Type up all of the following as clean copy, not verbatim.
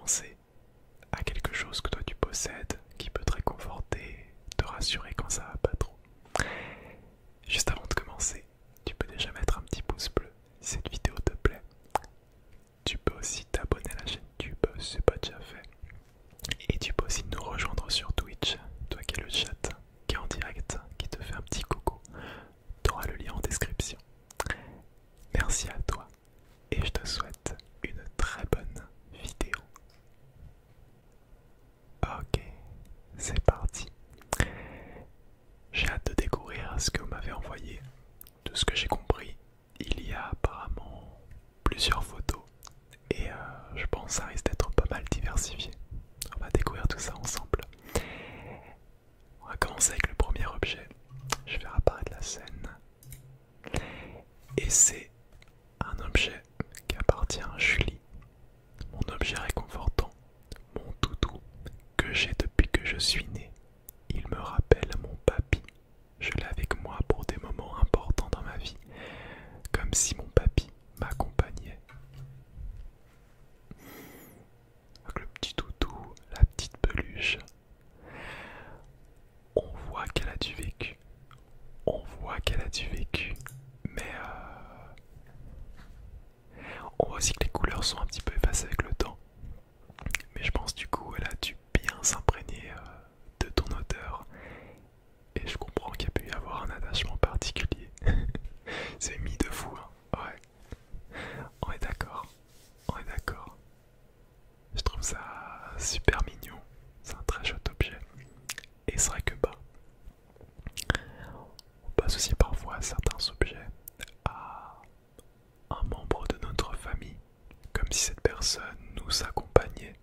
penser à quelque chose que toi tu possèdes qui peut te réconforter, te rassurer quand ça va pas trop. Juste avant de commencer, tu peux déjà mettre un petit pouce bleu si cette vidéo te plaît. Tu peux aussi t'abonner à la chaîne YouTube si c'est pas déjà fait. Et tu peux aussi nous rejoindre sur Twitch, toi qui es le chat, qui est en direct, qui te fait un petit coucou. Tu auras le lien en description. Merci à toi et je te souhaite une très bonne vidéo. Ok, c'est parti. J'ai hâte de découvrir ce que vous m'avez envoyé. De ce que j'ai compris, il y a apparemment plusieurs photos et je pense que ça risque d'être pas mal diversifié. On va découvrir tout ça ensemble. On va commencer avec le premier objet. Je vais faire apparaître la scène. Et c'est un objet qui appartient à Julie. Mon objet réconfortant, mon toutou, que j'ai depuis que je suis né. Il me rappelle mon papy. Je l'ai avec moi pour des moments importants dans ma vie, comme si mon papy m'accompagnait. Avec le petit toutou, la petite peluche. On voit qu'elle a du vécu. On voit qu'elle a du vécu. Mais on voit aussi que les couleurs sont un petit peu effacées avec le temps. Mais je pense du coup elle a dû bien s'imprégner de ton odeur. Et je comprends qu'il y a pu y avoir un attachement particulier. C'est mis de fou, hein. Ouais. On est d'accord. On est d'accord. Je trouve ça super mignon. C'est un très chouette objet. Et c'est vrai que on passe aussi parfois à certains objets à un membre de notre famille, comme si cette personne nous accompagnait.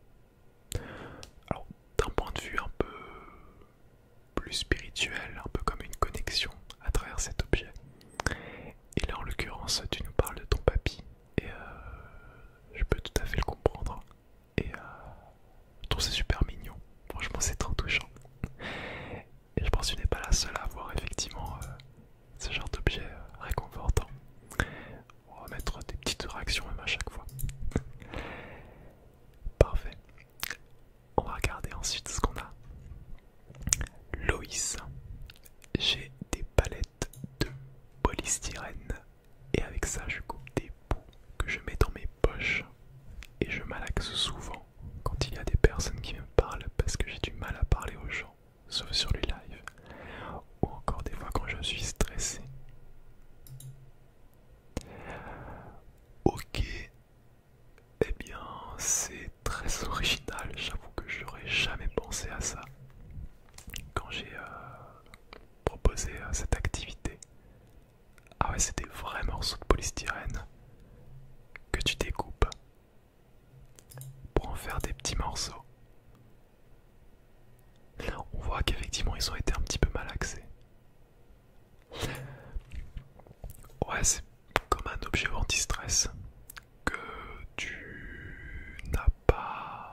Alors, d'un point de vue un peu plus spirituel, un peu comme une connexion à travers cet objet. Et là, en l'occurrence, tu nous parles de ton papy, et je peux tout à fait le comprendre. Et je trouve c'est super mignon. Franchement, c'est trop touchant. Et je pense que tu n'es pas la seule à avoir effectivement ce genre d'objet réconfortant. On va mettre des petites réactions même à chaque fois. Parfait. On va regarder ensuite ce qu'on a. Loïs. J'ai des palettes de polystyrène et avec ça je coupe des bouts que je mets dans mes poches et je malaxe souvent quand il y a des personnes qui me parlent parce que j'ai du mal à parler aux gens, sauf sur les lives ou encore des fois quand je suis stressé. Ok, eh bien c'est très original, j'avoue que j'aurais jamais pensé à ça quand j'ai proposé cette activité. Ah ouais, c'est des vrais morceaux de polystyrène que tu découpes pour en faire des petits morceaux. On voit qu'effectivement ils ont été un petit peu malaxés. Ouais, c'est comme un objet anti-stress que tu n'as pas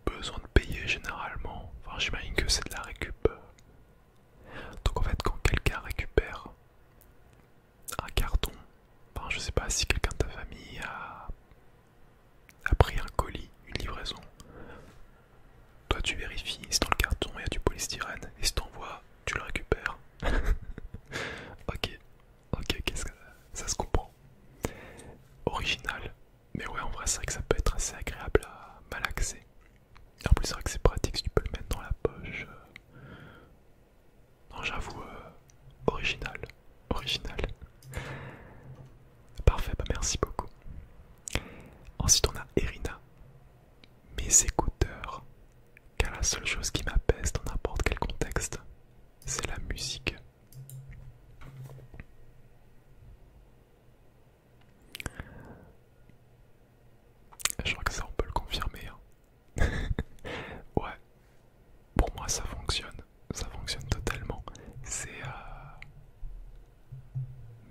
besoin de payer généralement. Enfin, j'imagine que c'est de la récup. Donc en fait, quand quelqu'un récupère un carton, enfin, je sais pas si quelqu'un de ta famille a pris un colis, une livraison, toi tu vérifies si dans le carton il y a du polystyrène et si t'envoies, tu le récupères. Ok, qu'est-ce que ça se comprend. Original, mais ouais, en vrai, c'est vrai que ça peut être assez agréable à malaxer. Et en plus, c'est vrai que c'est pratique si tu peux le mettre dans la poche. Non, j'avoue, original. Parfait, bah merci beaucoup. Ensuite, on a Erina. Mes écouteurs. Car la seule chose qui m'apaise dans n'importe quel contexte, c'est la musique. Je crois que ça, on peut le confirmer. Hein. Ouais, pour moi, ça fonctionne. Ça fonctionne totalement. C'est...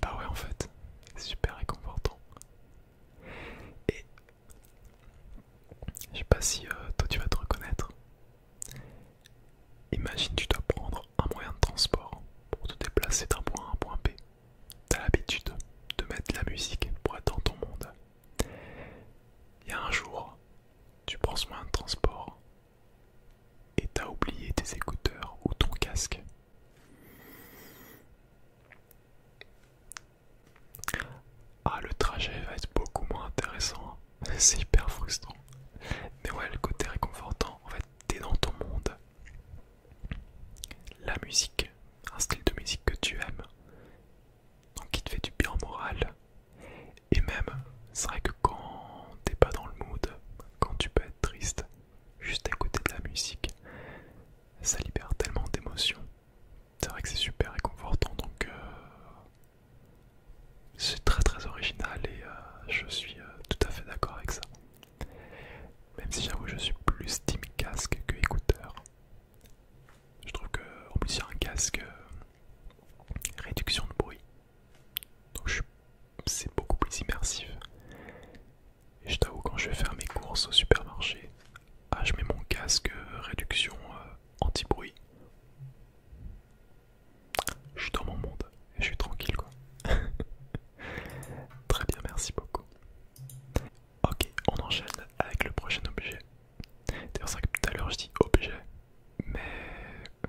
Bah ouais, en fait, super réconfortant. Et je sais pas si toi tu vas te reconnaître. Imagine tu dois prendre un moyen de transport pour te déplacer d'un point A à un point B. T'as l'habitude de mettre de la musique pour être dans ton monde. Il y a un jour, tu prends ce moyen de c'est hyper frustrant. Mais ouais, le côté réconfortant, en fait, t'es dans ton monde. La musique, un style de musique que tu aimes, donc qui te fait du bien au moral. Et même, c'est vrai que quand t'es pas dans le mood, quand tu peux être triste, juste écouter de la musique, ça libère tellement d'émotions. C'est vrai que c'est super réconfortant, donc c'est très très original et je suis tout à fait d'accord avec ça. Même si j'avoue je suis plus team casque que écouteur. Je trouve que en plus il y a un casque réduction de bruit, donc c'est beaucoup plus immersif. Et je t'avoue quand je vais faire mes courses au supermarché, je mets mon casque réduction anti-bruit. Je suis dans mon monde et je suis tranquille quoi. Très bien, merci beaucoup. Ok, on enchaîne avec le prochain objet. D'ailleurs, c'est vrai que tout à l'heure je dis objet, mais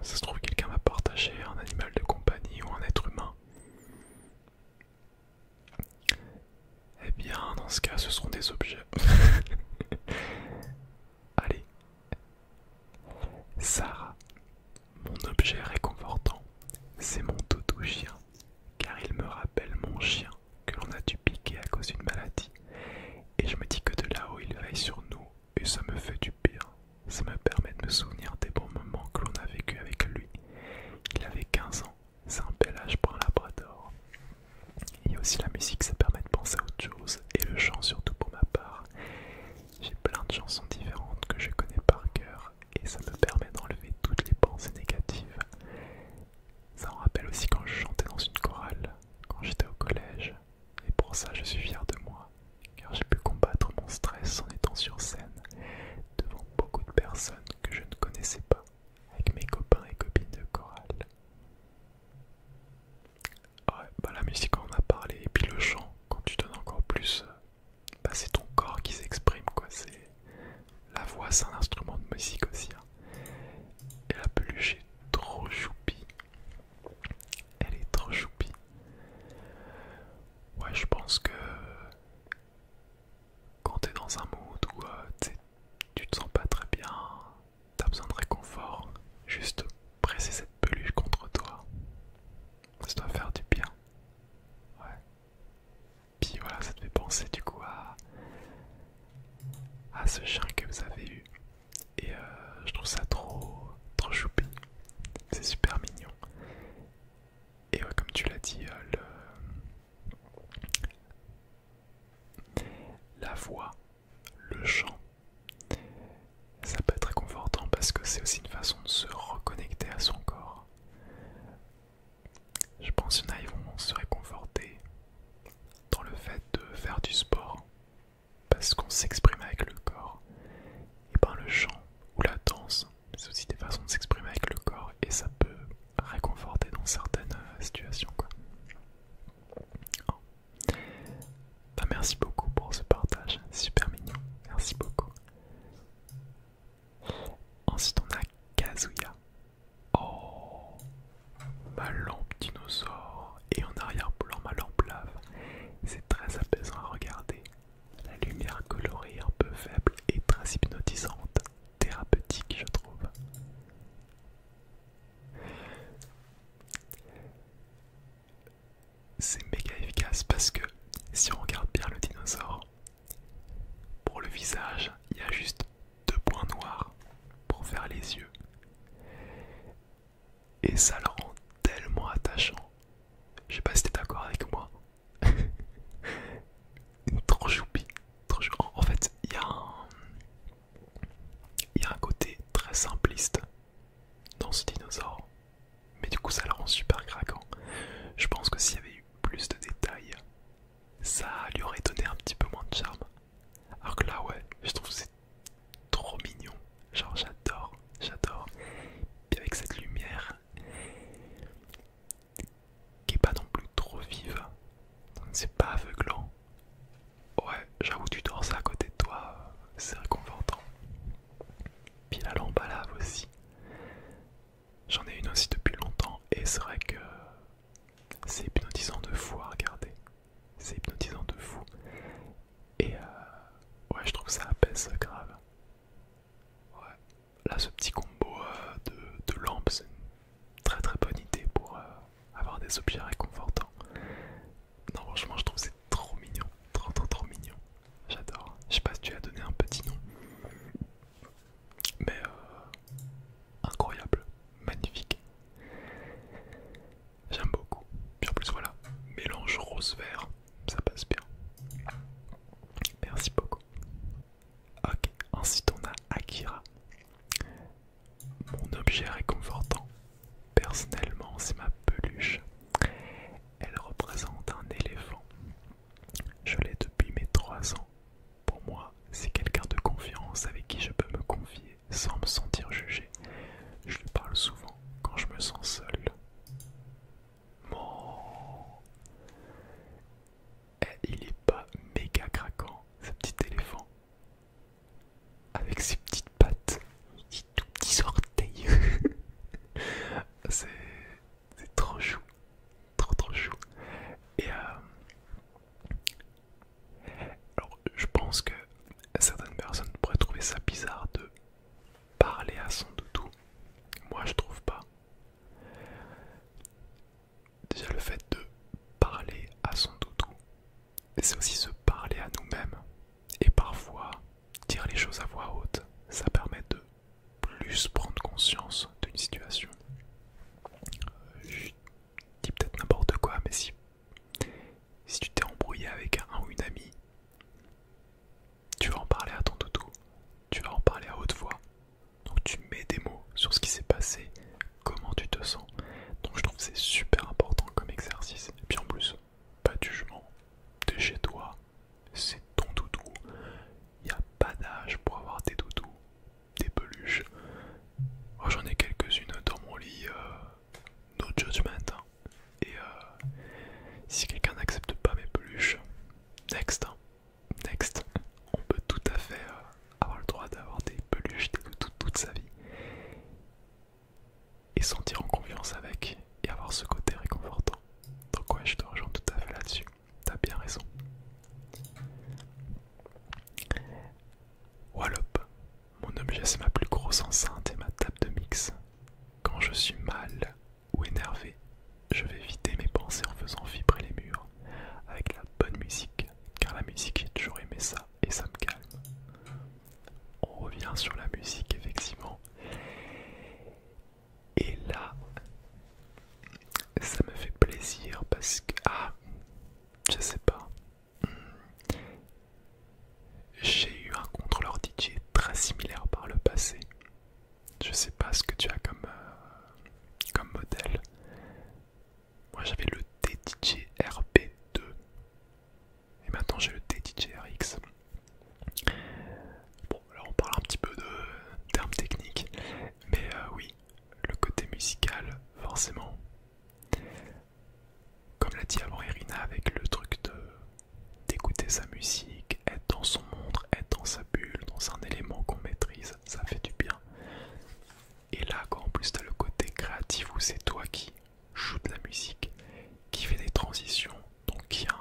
ça se trouve quelqu'un m'a partagé un animal de compagnie ou un être humain. Eh bien, dans ce cas, ce seront des objets. Allez, Sarah, mon objet réconfortant, c'est mon toutou chien, car il me rappelle mon chien que l'on a dû piquer à cause d'une maladie. Et je me dis que de là-haut, il veille sur nous, et ça me fait du bien. Ça me permet de me souvenir des bons moments que l'on a vécu avec lui. Il avait 15 ans, c'est un bel âge pour un labrador. Il y a aussi la musique, ça permet de penser à autre chose, et le chant surtout pour ma part. J'ai plein de chansons différentes que je connais par cœur, et ça me permet d'enlever toutes les pensées négatives. Ça me rappelle aussi quand je chantais dans une chorale, quand j'étais au collège, et pour ça je suis fier de moi, car j'ai pu combattre mon stress en étant sur scène, devant beaucoup de personnes que je ne connaissais pas, avec mes copains et copines de chorale. Ouais, bah la musique on en a parlé, et puis le chant, quand tu donnes encore plus, c'est ton corps qui s'exprime quoi, c'est... La voix c'est un instrument de musique aussi, hein. Et la peluche est trop choupie, elle est trop choupie. Ouais, je pense que quand t'es dans un mood où tu te sens pas très bien, t'as besoin de réconfort, juste presser cette peluche contre toi, ça doit faire du bien. Ouais. Puis voilà, ça te fait penser du coup à ce chien que vous avez eu. Et je trouve ça trop choupi. C'est super mignon. Et ouais, comme tu l'as dit, la voix, le chant, ça peut être réconfortant parce que c'est aussi une façon de se reconnecter à son corps. Je pense qu'il y en a, ils vont se réconforter dans le fait de faire du sport parce qu'on s'exprime avec le corps. Et ben le chant ou la danse, c'est aussi des façons de s'exprimer avec le corps et ça peut réconforter dans certaines situations quoi. Oh. Bah, merci beaucoup pour ce partage, super mignon, merci beaucoup. Ensuite on a Kazuya. les choses à voix haute, ça permet de plus prendre conscience d'une situation. Je dis peut-être n'importe quoi, mais si tu t'es embrouillé avec un ou une amie, tu vas en parler à ton toutou, tu vas en parler à haute voix. Donc tu mets des mots sur ce qui s'est passé, comment tu te sens. Donc je trouve que c'est super important comme exercice. Et puis en plus, pas de jugement, t'es chez toi, c'est ton toutou. Il n'y a pas d'âge pour avoir des toutous, des peluches. Moi j'en ai quelques-unes dans mon lit, no judgment. Hein. Et si quelqu'un n'accepte pas mes peluches, next, hein. Next. On peut tout à fait avoir le droit d'avoir des peluches, des toutous toute sa vie. Et sentir en confiance avec et avoir ce côté réconfortant. Donc ouais, je te rejoins tout à fait là-dessus. T'as bien raison. Wallop. Mon objet c'est ma plus grosse enceinte et ma table de mix. Quand je suis mal ou énervé, je vais vider mes pensées en faisant vibrer les murs avec la bonne musique, car la musique j'ai toujours aimé ça et ça me calme. On revient sur la musique effectivement. Et là, ça me fait plaisir parce que, je sais pas, j'ai eu un contrôleur DJ très similaire par le passé. Je sais pas ce que tu as comme modèle. Moi j'avais le DJI RP2 et maintenant j'ai le DJI RX. Bon, là on parle un petit peu de termes techniques, mais oui, le côté musical, forcément. Comme l'a dit avant Irina, avec le truc d'écouter sa musique, être dans son monde, être dans sa bulle, dans un élément qu'on maîtrise, ça fait du bien. Et là, quand en plus t'as le côté créatif où c'est toi qui joues de la musique, qui fait des transitions, donc qui a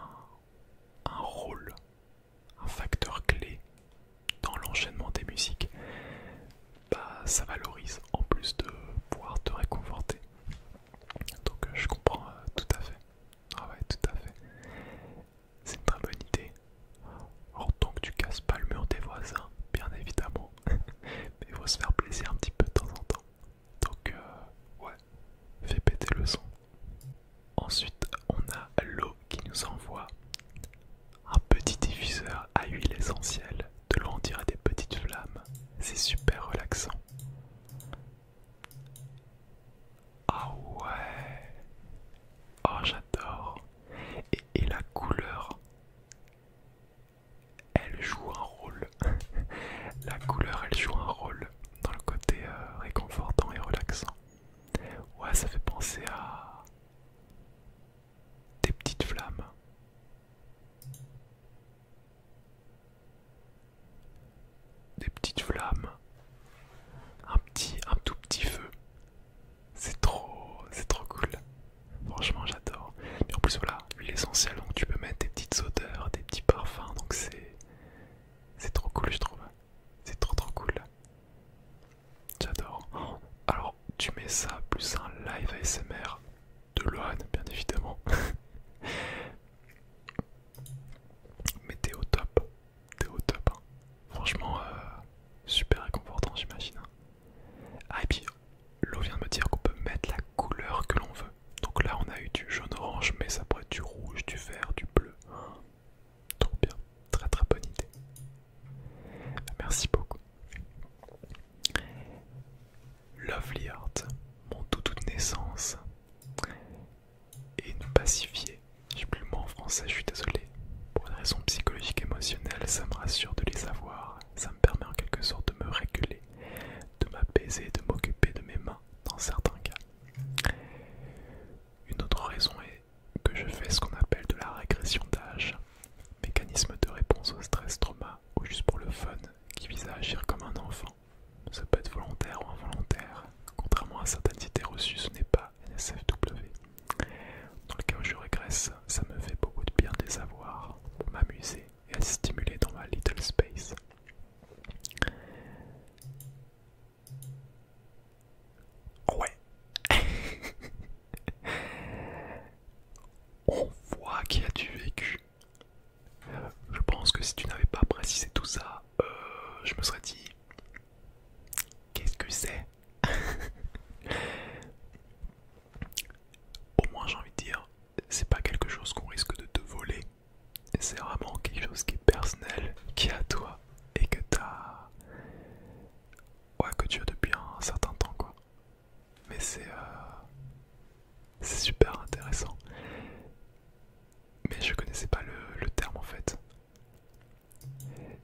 un rôle, un facteur clé dans l'enchaînement des musiques, bah ça valorise en plus de pouvoir te réconforter. Donc je comprends tout à fait. Ah ouais, tout à fait. C'est une très bonne idée. Alors tant que tu casses pas le mur des voisins, bien évidemment. Mais il faut se faire plaisir un petit peu de temps en temps. Donc ouais, fais péter le son. Ensuite, on a l'eau qui nous envoie un petit diffuseur à huile essentielle. De l'eau on dirait des petites flammes. C'est super relaxant. Ah ouais. Oh j'adore. Et la couleur, elle joue un rôle. La couleur, elle joue un rôle dans le côté réconfortant et relaxant. Ouais, ça fait penser à des petites flammes. Des petites flammes. Un tout petit feu. C'est trop cool. Franchement, j'adore. Et en plus, voilà, l'huile essentielle, donc tu peux mettre des petites odeurs, des petits parfums, donc c'est trop cool, je trouve. C'est trop cool. J'adore. Alors, tu mets ça plus un live ASMR de Lohan, bien évidemment. Mais t'es au top. T'es au top. Hein. Franchement,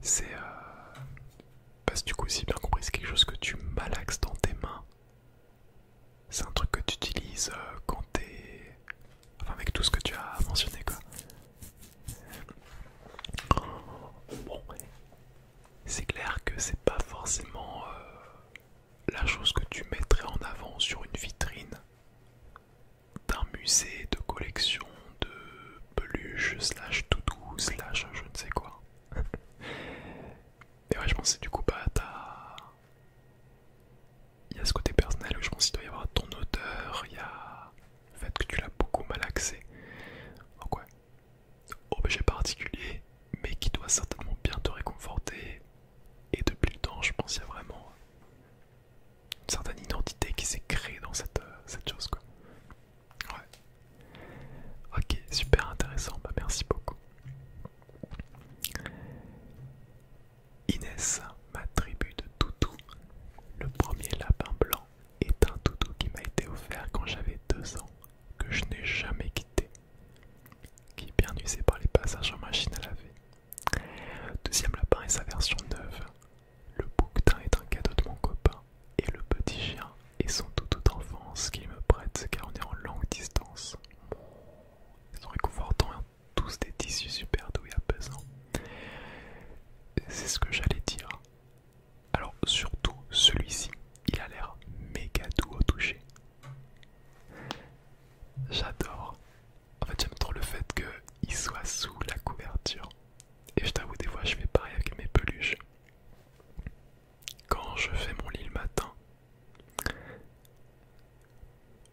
C'est parce que du coup, si bien compris, c'est quelque chose que tu malaxes dans tes mains. C'est un truc que tu utilises quand t'es... Enfin, avec tout ce que tu as mentionné, quoi. Bon, c'est clair que c'est pas forcément la chose que tu mettrais en avant sur une vitrine d'un musée de collection de peluches slash doudou slash je ne sais quoi. Et ouais, je pense que du coup, bah, il y a ce côté personnel où je pense qu'il doit y avoir ton odeur, il y a le fait que tu l'as beaucoup malaxé. Donc ouais, objet particulier, mais qui doit certainement bien te réconforter. Et depuis le temps, je pense qu'il y a vraiment une certaine identité qui s'est créée dans cette chose, quoi. Ouais. Ok, super intéressant, bah merci beaucoup. Inès, ma tribu de toutous. Le premier lapin blanc est un toutou qui m'a été offert quand j'avais 2 ans, que je n'ai jamais quitté, qui est bien usé par les passages en machine à laver. Deuxième lapin est sa version neuve. Le bouquetin est un cadeau de mon copain, et le petit chien est son toutou d'enfance qu'il me prête car on est en longue distance. Ils sont réconfortants, hein, tous des tissus super doux et apaisants. C'est ce que j'allais dire. Alors surtout celui-ci, il a l'air méga doux au toucher. J'adore. En fait j'aime trop le fait qu'il soit sous la couverture. Et je t'avoue des fois je fais pareil avec mes peluches. Quand je fais mon lit le matin,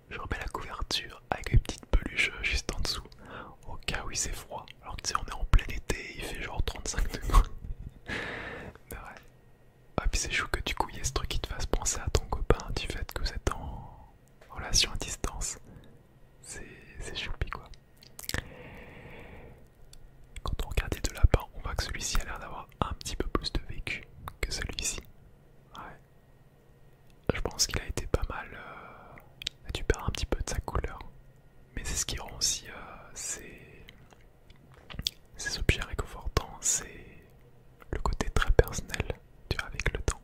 je remets la couverture avec une petite peluche juste en dessous. Au cas où il c'est froid. Alors que tu sais on est en plein été, il fait genre 35 degrés. Mais ouais. Ah puis c'est chou que du coup il y ait ce truc qui te fasse penser à ton copain du fait que vous êtes en relation à distance. C'est choupi quoi. Quand on regarde les deux lapins, on voit que celui-ci a l'air d'avoir un petit peu plus de vécu que celui-ci. Ouais. Je pense qu'il a été pas mal... tu perds un petit peu de sa couleur. Mais c'est ce qui rend aussi ces objets réconfortants, c'est le côté très personnel, tu vois, avec le temps.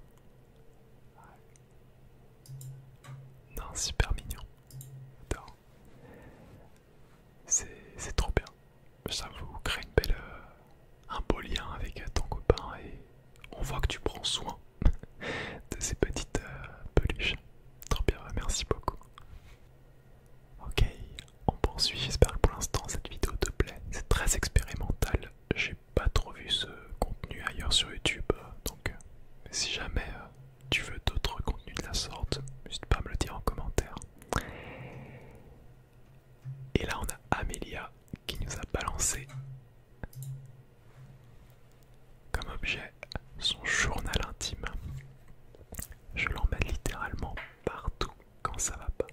Non, super mignon. J'adore. C'est trop bien. Ça vous crée un beau lien avec ton copain et on voit que tu prends soin de ces petites peluches. Trop bien, merci beaucoup. Ok, on poursuit. J'espère que pour l'instant cette vidéo te plaît. C'est très expérimental. J'ai pas trop vu ce contenu ailleurs sur YouTube, donc si jamais tu veux d'autres contenus de la sorte, n'hésite pas à me le dire en commentaire. Et là on a Amélia qui nous a balancé comme objet son journal intime. Je l'emmène littéralement partout quand ça va pas.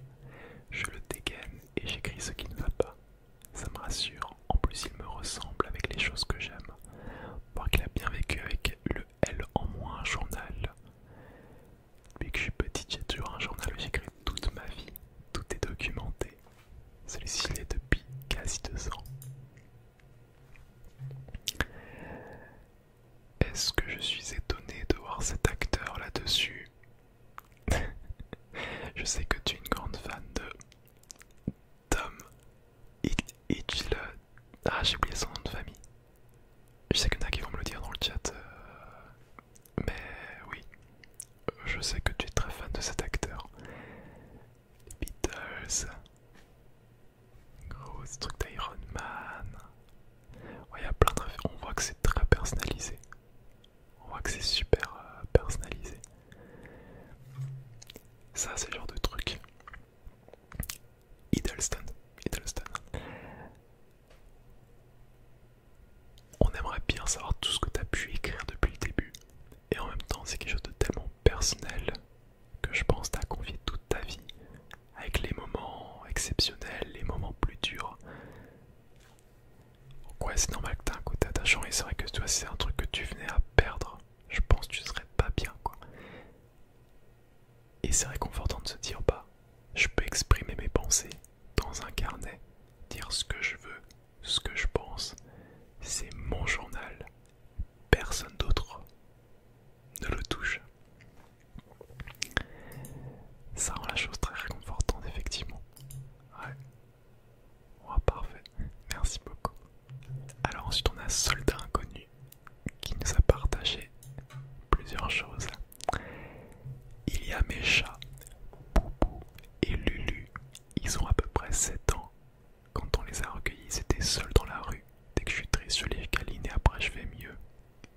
Je le dégaine et j'écris ce qui ne va pas. Ça me rassure. En plus il me ressemble avec les choses que j'aime. Voir qu'il a bien vécu avec le L en moins journal. Depuis que je suis petite, j'ai toujours un journal où j'écris toute ma vie. Tout est documenté. Celui-ci il est depuis quasi 2 ans. Est-ce que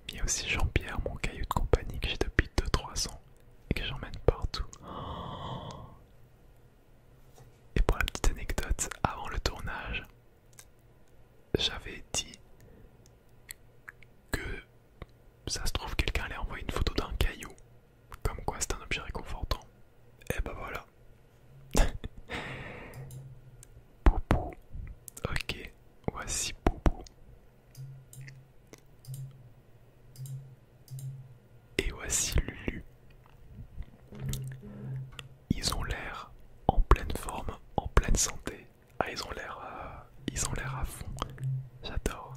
Il y a aussi Jean-Pierre, mon caillou de compagnie que j'ai depuis 2-3 ans et que j'emmène partout. Et pour la petite anecdote, avant le tournage, j'avais dit que ça se trouve quelqu'un allait envoyer une photo d'un caillou, comme quoi c'est un objet réconfortant. Et bah voilà. Boubou. Ok, voici Boubou. Et voici Lulu. Ils ont l'air en pleine forme, en pleine santé. Ah, ils ont l'air à fond. J'adore.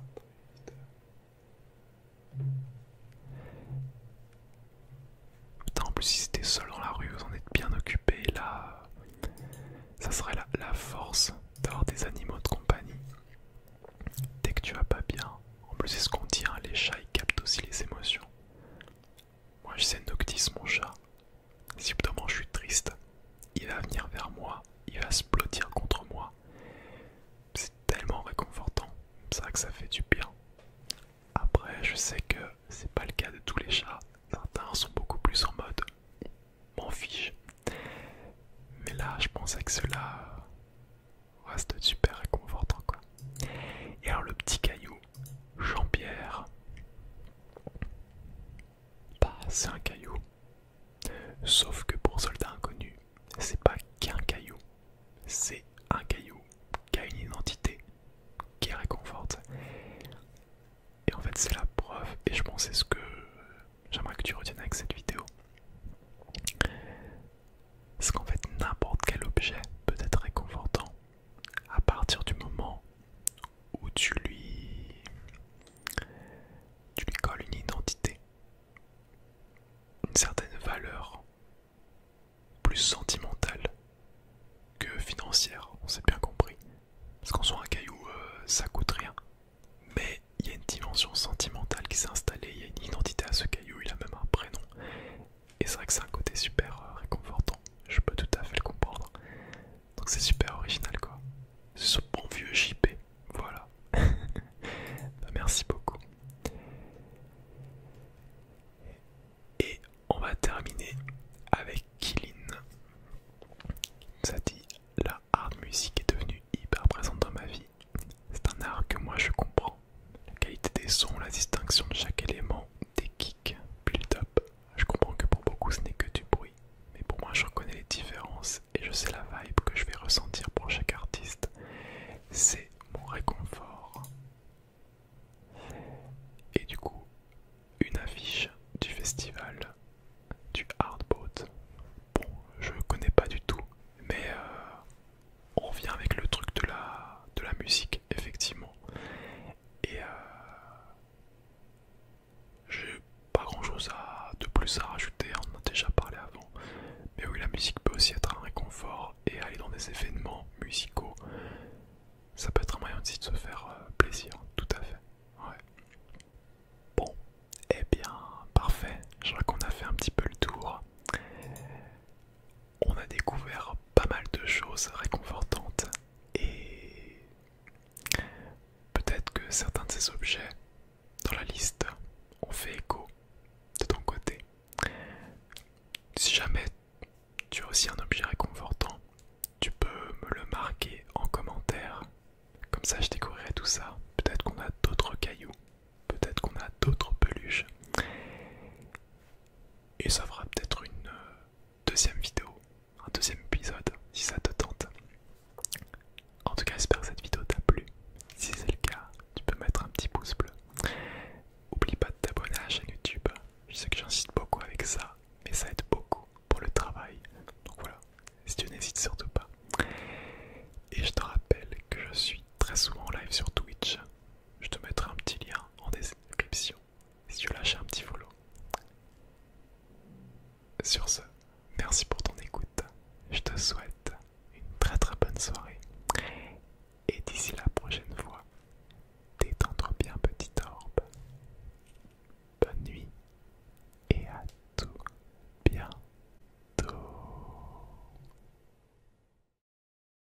Putain, en plus si c'était seul dans la rue, vous en êtes bien occupé. Là, ça serait la force d'avoir des animaux de compagnie. Dès que tu vas pas bien, en plus c'est ce qu'on dit, hein, les chats ils captent aussi les émotions. Moi je sais Noctis, mon chat. Si au bout d'un moment je suis triste, il va venir vers moi, il va se blottir contre moi. C'est tellement réconfortant, c'est vrai que ça fait du bien. Après, je sais que c'est pas le cas de tous les chats. Certains sont beaucoup plus en mode m'en fiche. Mais là, je pensais que cela reste super réconfortant quoi. Et alors le petit caillou, Jean-Pierre, bah c'est un caillou. Sauf que pour Soldat Inconnu, c'est pas qu'un caillou. C'est un caillou qui a une identité, qui réconforte. Et en fait c'est la preuve, et je pense c'est ce que j'aimerais que tu retiennes avec cette vidéo. C'est qu'en fait n'importe quel objet peut être réconfortant à partir du moment où tu lui colles une identité, une certaine valeur plus sentimentale que financière, on s'est bien compris. Parce qu'en soit un caillou, ça coûte rien. Mais il y a une dimension sentimentale qui s'est installée, il y a une identité à ce caillou, il a même un prénom. Et c'est vrai que c'est un côté super réconfortant, je peux tout à fait le comprendre. Donc c'est super original quoi. C'est ce bon vieux JP, voilà. Bah, merci beaucoup. Et on va terminer avec Kilin. Ça dit, la hard music est devenue hyper présente dans ma vie. C'est un art que moi je comprends. La qualité des sons, la distinction de chaque élément, des kicks, puis le top. Je comprends que pour beaucoup ce n'est que du bruit. Mais pour moi je reconnais les différences et je sais la vibe que je vais ressentir pour chaque artiste. C'est mon réconfort. Et du coup, une affiche du festival du Hardboat. Bon, je connais pas du tout, mais on revient avec le truc de la musique, effectivement. Et j'ai pas grand chose de plus à rajouter, on en a déjà parlé avant. Mais oui, la musique peut aussi être un réconfort et aller dans des événements musicaux. Ça peut être un moyen aussi de se faire plaisir, tout à fait. Ouais. Bon, eh bien, parfait. Je crois qu'on a fait un petit peu le tour. On a découvert pas mal de choses réconfortantes et peut-être que certains de ces objets dans la liste ont fait écho de ton côté. Si jamais tu as aussi un objet réconfortant